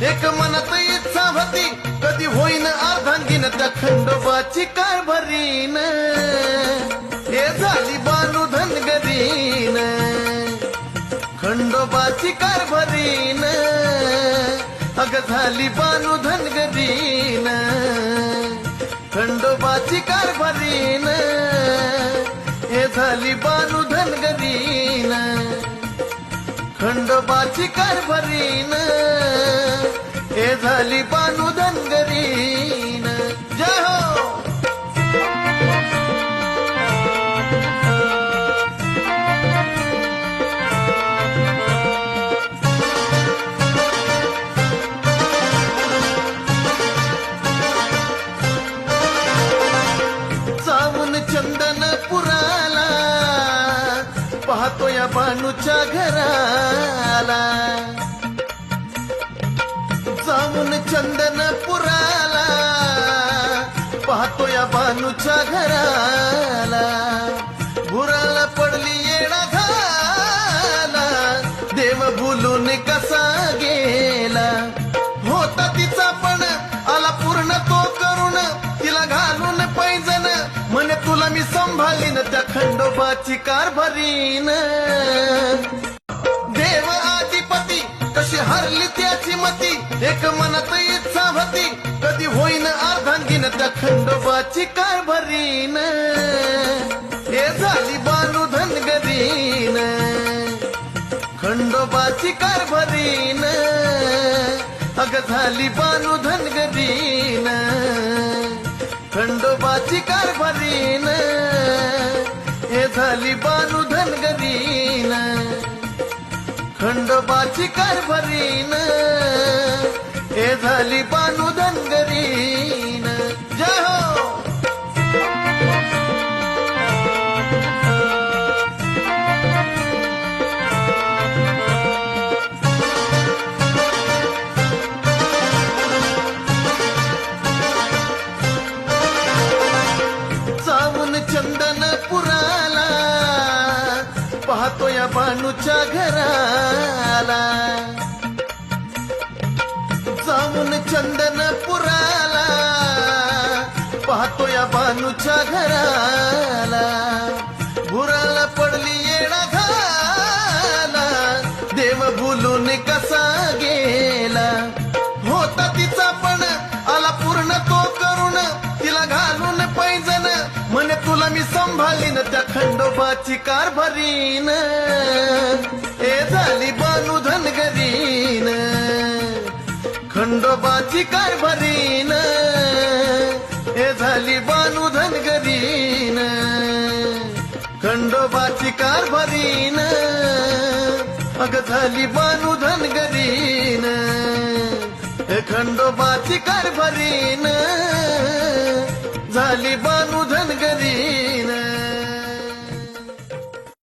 एक मनात इच्छा होती कधी होईन अर्धांगीन त्या खंडोबाची कारभारीन हे झाली बानू धनगरीन खंडोबाची कारभारीन अग झाली बानू धनगरीन खंडोबाची कारभारीन हे झाली बानू धनगरीन खंडोबाची कारभारीन हे झाली बानू धनगरीन जय हो जाऊन चंदनपुराला पाहतो या बानूच्या घराला जाऊन चंदनपुराला पाहतो या बानूच्या घराला भुराला पडली येणा घाला देव भुलून कसा गेला होता तिचा पण आला पूर्ण तो करून तिला घालून पैजन म्हणे तुला मी संभाळीन त्या खंडोबाची कारभारीन देव आदिपती कशी हरली त्याची मती एक मनात इच्छा होती कधी होईन अर्धांगीन त्या खंडोबाची कारभारीन हे झाली बानू धनगरीन खंडोबाची कारभारीन अग झाली बानू धनगरीन खंडोबाची कारभारीन हे झाली बानू धनगरीन खंडोबाची कारभारीन हे झाली बानू धनगरीन जय हो जाऊन चंदनपुराला पाहतो या बानूच्या घराला जाऊन चंदनपुराला पाहतो या बानूच्या घराला भुराला पडली येणा घाला देव भुलून कसा गेला होता तिचा पण आला पूर्ण तो करून तिला घालून पैजन म्हणे तुला मी संभाळीन त्या खंडोबाची कारभारीन हे झाली बानू धनगरीन खंडोबाची कारभारीन हे झाली बानू धनगरीन खंडोबाची कारभारीन अग झाली बानू धनगरीन खंडोबाची कारभारीन